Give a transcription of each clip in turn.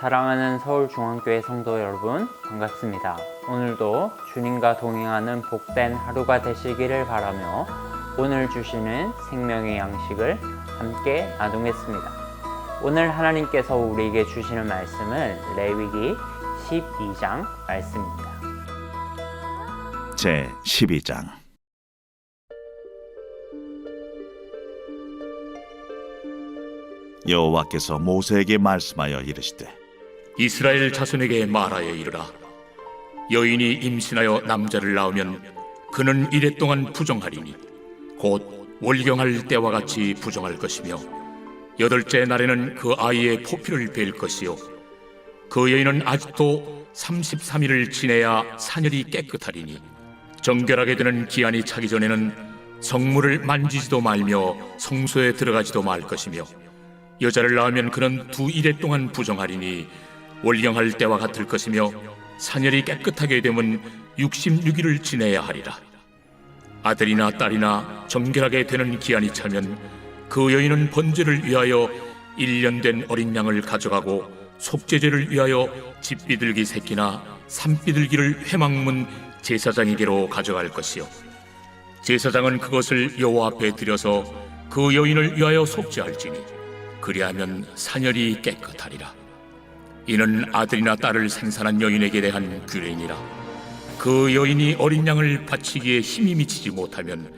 사랑하는 서울중앙교회 성도 여러분, 반갑습니다. 오늘도 주님과 동행하는 복된 하루가 되시기를 바라며 오늘 주시는 생명의 양식을 함께 나누겠습니다. 오늘 하나님께서 우리에게 주시는 말씀은 레위기 12장 말씀입니다. 제 12장. 여호와께서 모세에게 말씀하여 이르시되 이스라엘 자손에게 말하여 이르라. 여인이 임신하여 남자를 낳으면 그는 이래 동안 부정하리니 곧 월경할 때와 같이 부정할 것이며 여덟째 날에는 그 아이의 포피를 벨 것이요 그 여인은 아직도 33일을 지내야 사녀리 깨끗하리니 정결하게 되는 기한이 차기 전에는 성물을 만지지도 말며 성소에 들어가지도 말 것이며 여자를 낳으면 그는 2일 동안 부정하리니 월경할 때와 같을 것이며 사녀리 깨끗하게 되면 66일을 지내야 하리라. 아들이나 딸이나 정결하게 되는 기한이 차면 그 여인은 번제를 위하여 1년 된 어린 양을 가져가고 속죄제를 위하여 집비둘기 새끼나 산비둘기를 회막문 제사장에게로 가져갈 것이요 제사장은 그것을 여호와 앞에 드려서 그 여인을 위하여 속죄할지니 그리하면 사녀리 깨끗하리라. 이는 아들이나 딸을 생산한 여인에게 대한 규례니라. 그 여인이 어린 양을 바치기에 힘이 미치지 못하면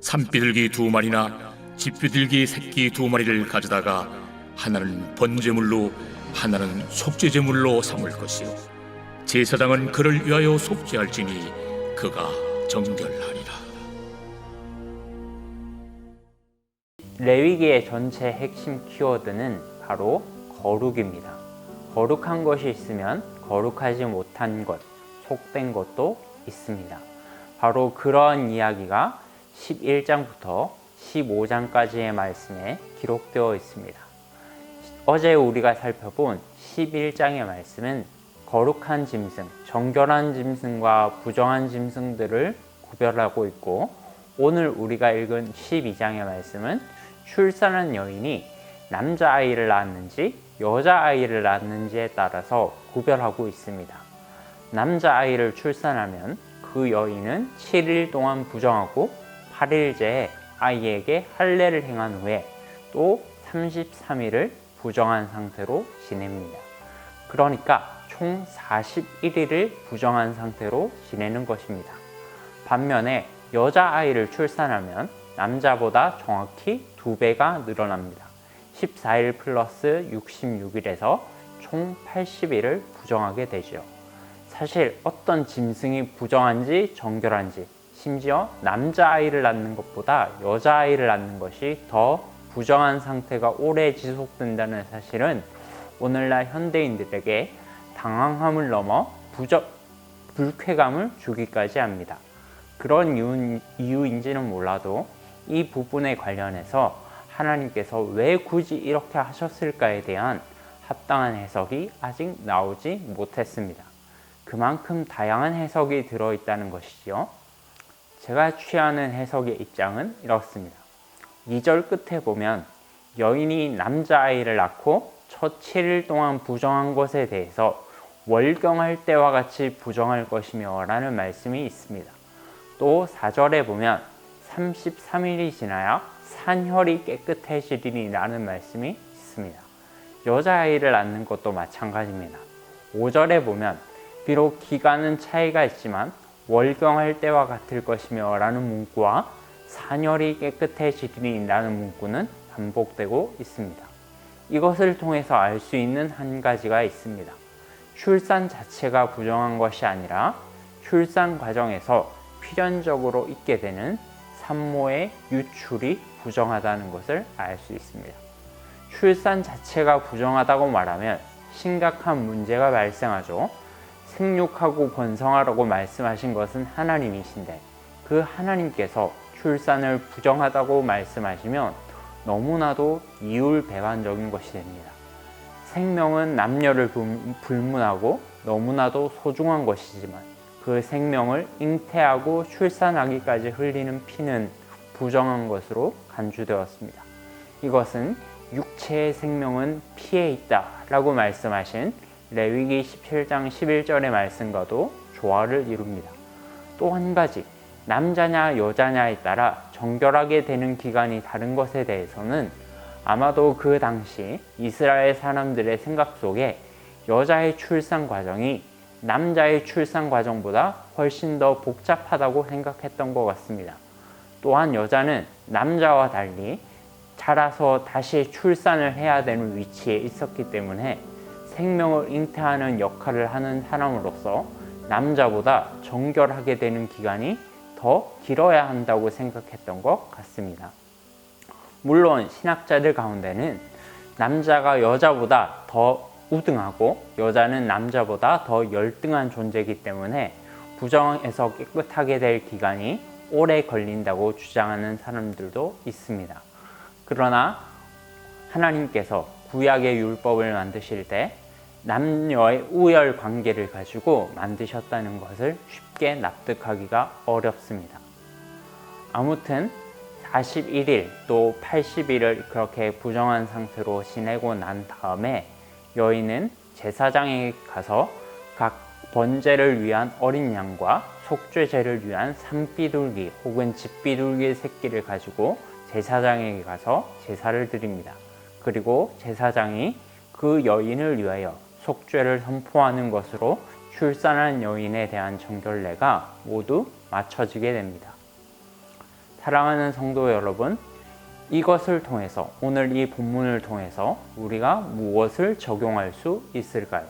산비둘기 2마리나 집비둘기 새끼 2마리를 가져다가 하나는 번제물로 하나는 속죄제물로 삼을 것이요 제사장은 그를 위하여 속죄할지니 그가 정결하리라. 레위기의 전체 핵심 키워드는 바로 거룩입니다. 거룩한 것이 있으면 거룩하지 못한 것, 속된 것도 있습니다. 바로 그러한 이야기가 11장부터 15장까지의 말씀에 기록되어 있습니다. 어제 우리가 살펴본 11장의 말씀은 거룩한 짐승, 정결한 짐승과 부정한 짐승들을 구별하고 있고, 오늘 우리가 읽은 12장의 말씀은 출산한 여인이 남자아이를 낳았는지 여자아이를 낳았는지에 따라서 구별하고 있습니다. 남자아이를 출산하면 그 여인은 7일 동안 부정하고 8일째에 아이에게 할례를 행한 후에 또 33일을 부정한 상태로 지냅니다. 그러니까 총 41일을 부정한 상태로 지내는 것입니다. 반면에 여자아이를 출산하면 남자보다 정확히 2배가 늘어납니다. 14일 플러스 66일에서 총 80일을 부정하게 되죠. 사실 어떤 짐승이 부정한지 정결한지, 심지어 남자아이를 낳는 것보다 여자아이를 낳는 것이 더 부정한 상태가 오래 지속된다는 사실은 오늘날 현대인들에게 당황함을 넘어 불쾌감을 주기까지 합니다. 그런 이유인지는 몰라도 이 부분에 관련해서 하나님께서 왜 굳이 이렇게 하셨을까에 대한 합당한 해석이 아직 나오지 못했습니다. 그만큼 다양한 해석이 들어있다는 것이지요. 제가 취하는 해석의 입장은 이렇습니다. 2절 끝에 보면 여인이 남자아이를 낳고 첫 7일 동안 부정한 것에 대해서 월경할 때와 같이 부정할 것이며 라는 말씀이 있습니다. 또 4절에 보면 33일이 지나야 산혈이 깨끗해지리니 라는 말씀이 있습니다. 여자아이를 낳는 것도 마찬가지입니다. 5절에 보면 비록 기간은 차이가 있지만 월경할 때와 같을 것이며 라는 문구와 산혈이 깨끗해지리니 라는 문구는 반복되고 있습니다. 이것을 통해서 알 수 있는 한 가지가 있습니다. 출산 자체가 부정한 것이 아니라 출산 과정에서 필연적으로 있게 되는 산모의 유출이 부정하다는 것을 알 수 있습니다. 출산 자체가 부정하다고 말하면 심각한 문제가 발생하죠. 생육하고 번성하라고 말씀하신 것은 하나님이신데 그 하나님께서 출산을 부정하다고 말씀하시면 너무나도 이율배반적인 것이 됩니다. 생명은 남녀를 불문하고 너무나도 소중한 것이지만 그 생명을 잉태하고 출산하기까지 흘리는 피는 부정한 것으로 간주되었습니다. 이것은 육체의 생명은 피에 있다 라고 말씀하신 레위기 17장 11절의 말씀과도 조화를 이룹니다. 또 한 가지, 남자냐 여자냐에 따라 정결하게 되는 기간이 다른 것에 대해서는 아마도 그 당시 이스라엘 사람들의 생각 속에 여자의 출산 과정이 남자의 출산 과정보다 훨씬 더 복잡하다고 생각했던 것 같습니다. 또한 여자는 남자와 달리 자라서 다시 출산을 해야 되는 위치에 있었기 때문에 생명을 잉태하는 역할을 하는 사람으로서 남자보다 정결하게 되는 기간이 더 길어야 한다고 생각했던 것 같습니다. 물론 신학자들 가운데는 남자가 여자보다 더 우등하고 여자는 남자보다 더 열등한 존재이기 때문에 부정에서 깨끗하게 될 기간이 오래 걸린다고 주장하는 사람들도 있습니다. 그러나 하나님께서 구약의 율법을 만드실 때 남녀의 우열 관계를 가지고 만드셨다는 것을 쉽게 납득하기가 어렵습니다. 아무튼 41일 또 80일을 그렇게 부정한 상태로 지내고 난 다음에 여인은 제사장에게 가서 각 번제를 위한 어린 양과 속죄제를 위한 산비둘기 혹은 집비둘기 새끼를 가지고 제사장에게 가서 제사를 드립니다. 그리고 제사장이 그 여인을 위하여 속죄를 선포하는 것으로 출산한 여인에 대한 정결례가 모두 마쳐지게 됩니다. 사랑하는 성도 여러분, 이것을 통해서 오늘 이 본문을 통해서 우리가 무엇을 적용할 수 있을까요?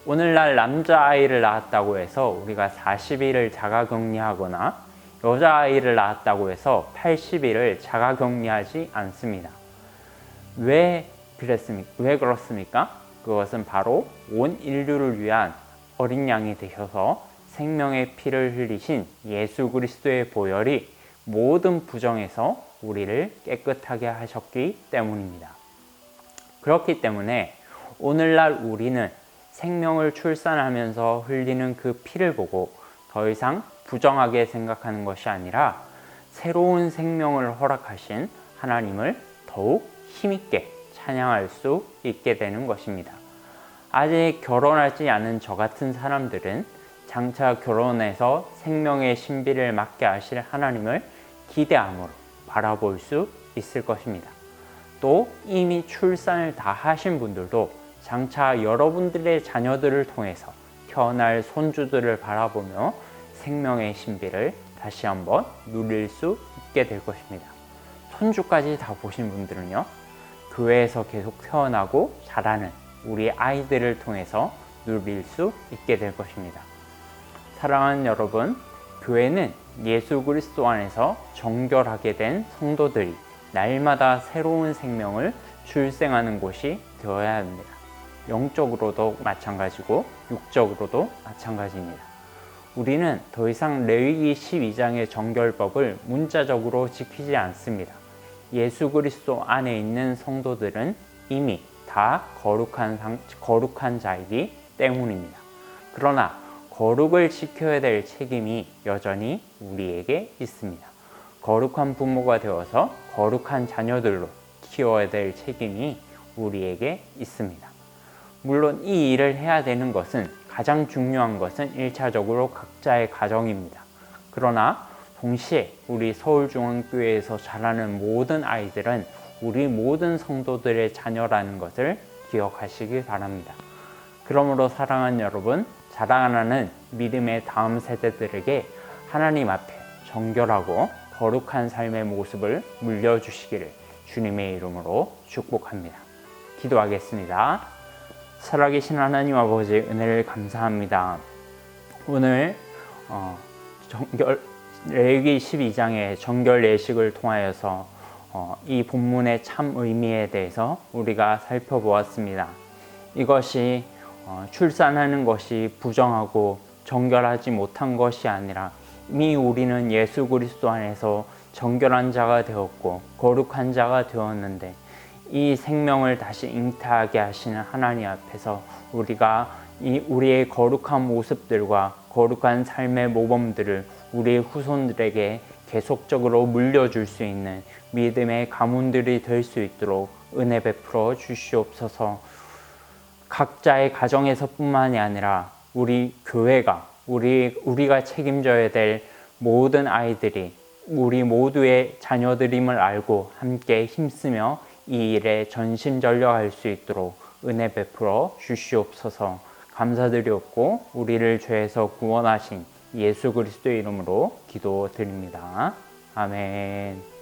오늘날 남자아이를 낳았다고 해서 우리가 40일을 자가격리하거나 여자아이를 낳았다고 해서 80일을 자가격리하지 않습니다. 왜 그렇습니까? 그것은 바로 온 인류를 위한 어린 양이 되셔서 생명의 피를 흘리신 예수 그리스도의 보혈이 모든 부정에서 우리를 깨끗하게 하셨기 때문입니다. 그렇기 때문에 오늘날 우리는 생명을 출산하면서 흘리는 그 피를 보고 더 이상 부정하게 생각하는 것이 아니라 새로운 생명을 허락하신 하나님을 더욱 힘있게 찬양할 수 있게 되는 것입니다. 아직 결혼하지 않은 저 같은 사람들은 장차 결혼해서 생명의 신비를 맡게 하실 하나님을 기대함으로 바라볼 수 있을 것입니다. 또 이미 출산을 다 하신 분들도 장차 여러분들의 자녀들을 통해서 태어날 손주들을 바라보며 생명의 신비를 다시 한번 누릴 수 있게 될 것입니다. 손주까지 다 보신 분들은요, 교회에서 계속 태어나고 자라는 우리 아이들을 통해서 누릴 수 있게 될 것입니다. 사랑하는 여러분, 교회는 예수 그리스도 안에서 정결하게 된 성도들이 날마다 새로운 생명을 출생하는 곳이 되어야 합니다. 영적으로도 마찬가지고 육적으로도 마찬가지입니다. 우리는 더 이상 레위기 12장의 정결법을 문자적으로 지키지 않습니다. 예수 그리스도 안에 있는 성도들은 이미 다 거룩한 자이기 때문입니다. 그러나 거룩을 지켜야 될 책임이 여전히 우리에게 있습니다. 거룩한 부모가 되어서 거룩한 자녀들로 키워야 될 책임이 우리에게 있습니다. 물론 이 일을 해야 되는 것은 가장 중요한 것은 1차적으로 각자의 가정입니다. 그러나 동시에 우리 서울중앙교회에서 자라는 모든 아이들은 우리 모든 성도들의 자녀라는 것을 기억하시기 바랍니다. 그러므로 사랑하는 여러분, 자라나는 믿음의 다음 세대들에게 하나님 앞에 정결하고 거룩한 삶의 모습을 물려주시기를 주님의 이름으로 축복합니다. 기도하겠습니다. 살아계신 하나님 아버지, 은혜를 감사합니다. 오늘 레위기 12장의 정결 예식을 통하여서 이 본문의 참 의미에 대해서 우리가 살펴보았습니다. 이것이 출산하는 것이 부정하고 정결하지 못한 것이 아니라 이미 우리는 예수 그리스도 안에서 정결한 자가 되었고 거룩한 자가 되었는데 이 생명을 다시 잉태하게 하시는 하나님 앞에서 우리가 우리의 거룩한 모습들과 거룩한 삶의 모범들을 우리의 후손들에게 계속적으로 물려줄 수 있는 믿음의 가문들이 될 수 있도록 은혜 베풀어 주시옵소서. 각자의 가정에서뿐만이 아니라 우리 교회가 우리가 책임져야 될 모든 아이들이 우리 모두의 자녀들임을 알고 함께 힘쓰며 이 일에 전심전력할 수 있도록 은혜 베풀어 주시옵소서. 감사드리옵고 우리를 죄에서 구원하신 예수 그리스도의 이름으로 기도드립니다. 아멘.